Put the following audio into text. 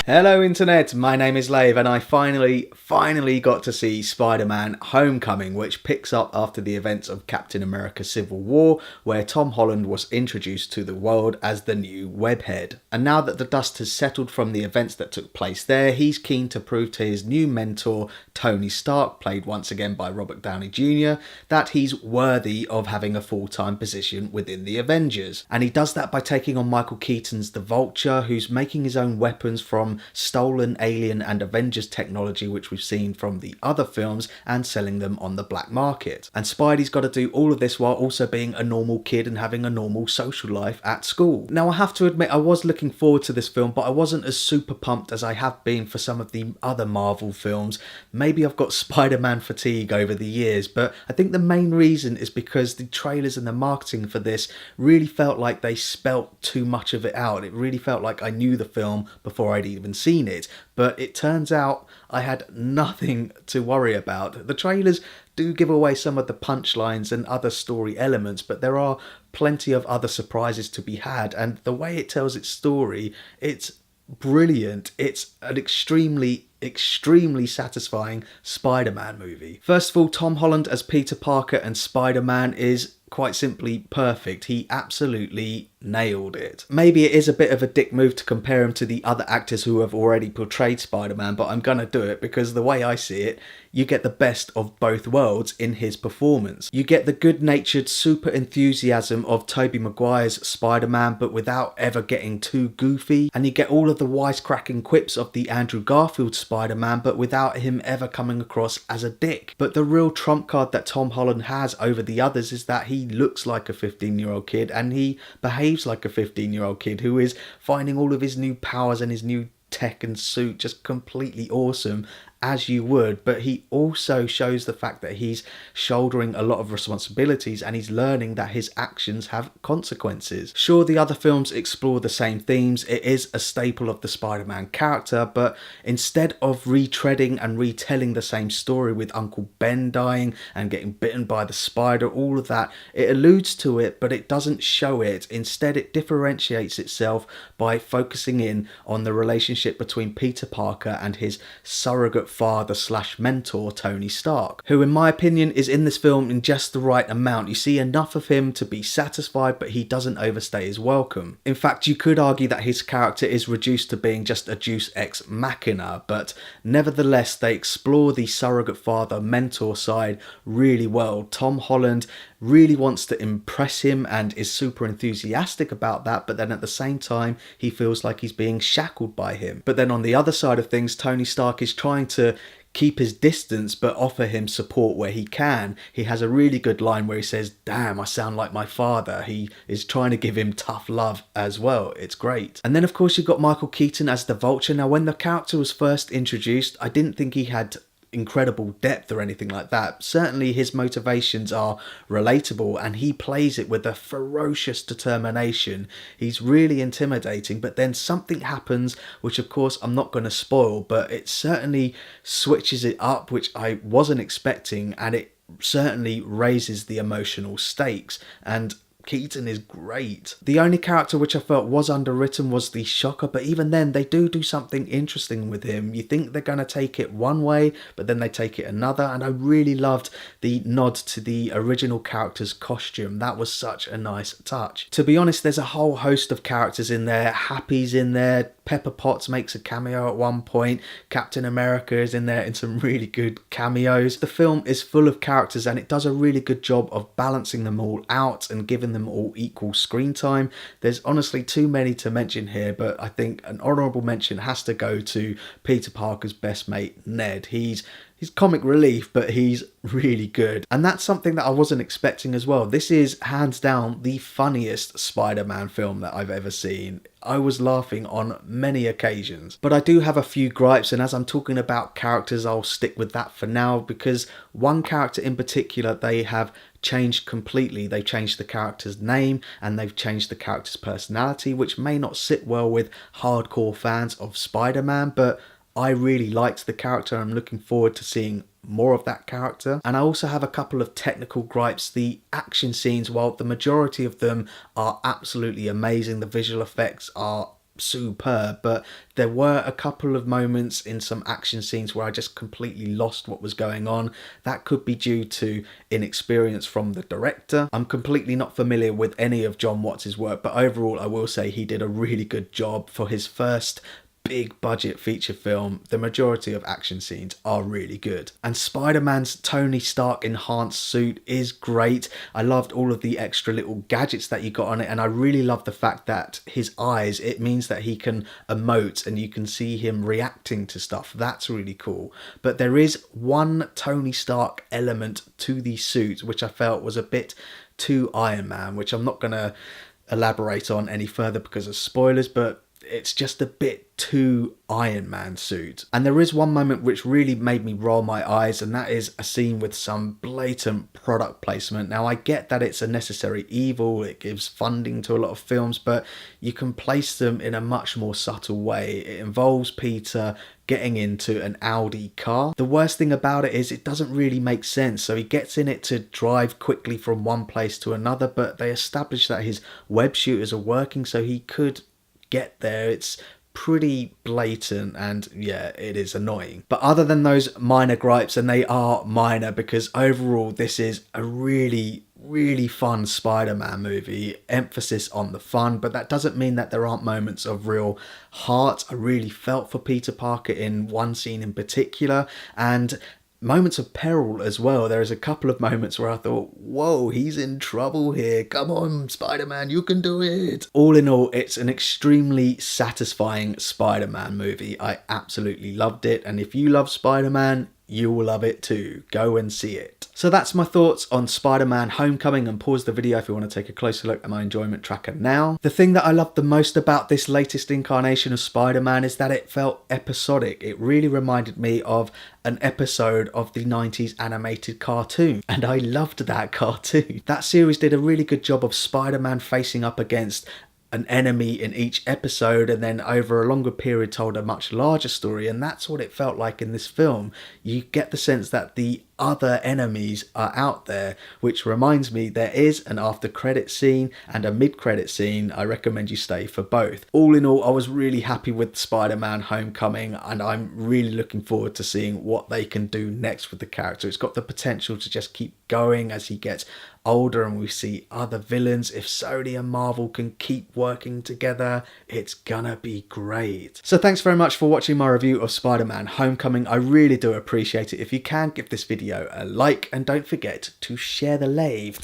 Hello internet, my name is Lave and I finally got to see Spider-Man Homecoming, which picks up after the events of Captain America Civil War, where Tom Holland was introduced to the world as the new webhead. And now that the dust has settled from the events that took place there, he's keen to prove to his new mentor, Tony Stark, played once again by Robert Downey Jr., that he's worthy of having a full-time position within the Avengers. And he does that by taking on Michael Keaton's the Vulture, who's making his own weapons from stolen Alien and Avengers technology which we've seen from the other films, and selling them on the black market. And Spidey's got to do all of this while also being a normal kid and having a normal social life at school. Now I have to admit I was looking forward to this film, but I wasn't as super pumped as I have been for some of the other Marvel films. Maybe I've got Spider-Man fatigue over the years, but I think the main reason is because the trailers and the marketing for this really felt like they spelt too much of it out. It really felt like I knew the film before I'd even seen it, but it turns out I had nothing to worry about. The trailers do give away some of the punchlines and other story elements, but there are plenty of other surprises to be had, and the way it tells its story, it's brilliant. It's an extremely satisfying Spider-Man movie. First of all, Tom Holland as Peter Parker and Spider-Man is quite simply perfect. He absolutely nailed it. Maybe it is a bit of a dick move to compare him to the other actors who have already portrayed Spider-Man, but I'm gonna do it because the way I see it, you get the best of both worlds in his performance. You get the good-natured super enthusiasm of Tobey Maguire's Spider-Man, but without ever getting too goofy, and you get all of the wisecracking quips of the Andrew Garfield Spider-Man, but without him ever coming across as a dick. But the real trump card that Tom Holland has over the others is that he looks like a 15-year-old kid, and he behaves like a 15-year-old kid who is finding all of his new powers and his new tech and suit just completely awesome, as you would. But he also shows the fact that he's shouldering a lot of responsibilities and he's learning that his actions have consequences. Sure, the other films explore the same themes. It is a staple of the Spider-Man character, but instead of retreading and retelling the same story with Uncle Ben dying and getting bitten by the spider, all of that, it alludes to it, but it doesn't show it. Instead, it differentiates itself by focusing in on the relationship between Peter Parker and his surrogate father slash mentor Tony Stark, who in my opinion is in this film in just the right amount. You see enough of him to be satisfied, but he doesn't overstay his welcome. In fact, you could argue that his character is reduced to being just a Deus Ex Machina, but nevertheless they explore the surrogate father mentor side really well. Tom Holland really wants to impress him and is super enthusiastic about that, but then at the same time he feels like he's being shackled by him. But then on the other side of things, Tony Stark is trying to keep his distance but offer him support where he can. He has a really good line where he says, "Damn, I sound like my father." He is trying to give him tough love as well. It's great. And then of course you've got Michael Keaton as the Vulture. Now when the character was first introduced, I didn't think he had incredible depth or anything like that. Certainly his motivations are relatable and he plays it with a ferocious determination. He's really intimidating, but then something happens which of course I'm not going to spoil, but it certainly switches it up, which I wasn't expecting, and it certainly raises the emotional stakes, and Keaton is great. The only character which I felt was underwritten was the Shocker, but even then they do something interesting with him. You think they're going to take it one way, but then they take it another, and I really loved the nod to the original character's costume. That was such a nice touch. To be honest, there's a whole host of characters in there. Happy's in there, Pepper Potts makes a cameo at one point, Captain America is in there in some really good cameos. The film is full of characters and it does a really good job of balancing them all out and giving them all equal screen time. There's honestly too many to mention here, but I think an honourable mention has to go to Peter Parker's best mate, Ned. He's comic relief, but he's really good. And that's something that I wasn't expecting as well. This is hands down the funniest Spider-Man film that I've ever seen. I was laughing on many occasions. But I do have a few gripes, and as I'm talking about characters, I'll stick with that for now, because one character in particular they have changed completely. They've changed the character's name and they've changed the character's personality, which may not sit well with hardcore fans of Spider-Man, but I really liked the character. I'm looking forward to seeing more of that character. And I also have a couple of technical gripes. The action scenes, while the majority of them are absolutely amazing, the visual effects are superb, but there were a couple of moments in some action scenes where I just completely lost what was going on. That could be due to inexperience from the director. I'm completely not familiar with any of Jon Watts' work, but overall I will say he did a really good job for his first big budget feature film. The majority of action scenes are really good, and Spider-Man's Tony Stark enhanced suit is great. I loved all of the extra little gadgets that you got on it, and I really love the fact that his eyes, it means that he can emote and you can see him reacting to stuff. That's really cool. But there is one Tony Stark element to the suit which I felt was a bit too Iron Man, which I'm not going to elaborate on any further because of spoilers, but it's just a bit too Iron Man suit. And there is one moment which really made me roll my eyes, and that is a scene with some blatant product placement. Now I get that it's a necessary evil, it gives funding to a lot of films, but you can place them in a much more subtle way. It involves Peter getting into an Audi car. The worst thing about it is it doesn't really make sense. So he gets in it to drive quickly from one place to another, but they establish that his web shooters are working so he could get there. It's pretty blatant, and yeah, it is annoying. But other than those minor gripes, and they are minor because overall this is a really fun Spider-Man movie, emphasis on the fun, but that doesn't mean that there aren't moments of real heart. I really felt for Peter Parker in one scene in particular, and moments of peril as well. There is a couple of moments where I thought, whoa, he's in trouble here. Come on, Spider-Man, you can do it. All in all, it's an extremely satisfying Spider-Man movie. I absolutely loved it. And if you love Spider-Man, you will love it too. Go and see it. So that's my thoughts on Spider-Man Homecoming, and pause the video if you want to take a closer look at my enjoyment tracker now. The thing that I loved the most about this latest incarnation of Spider-Man is that it felt episodic. It really reminded me of an episode of the 90s animated cartoon, and I loved that cartoon. That series did a really good job of Spider-Man facing up against an enemy in each episode, and then over a longer period told a much larger story, and that's what it felt like in this film. You get the sense that the other enemies are out there, which reminds me there is an after credit scene and a mid credit scene. I recommend you stay for both. All in all, I was really happy with Spider-Man Homecoming, and I'm really looking forward to seeing what they can do next with the character. It's got the potential to just keep going as he gets older and we see other villains. If Sony and Marvel can keep working together, it's gonna be great. So thanks very much for watching my review of Spider-Man Homecoming. I really do appreciate it. If you can, give this video a like, and don't forget to share the lave.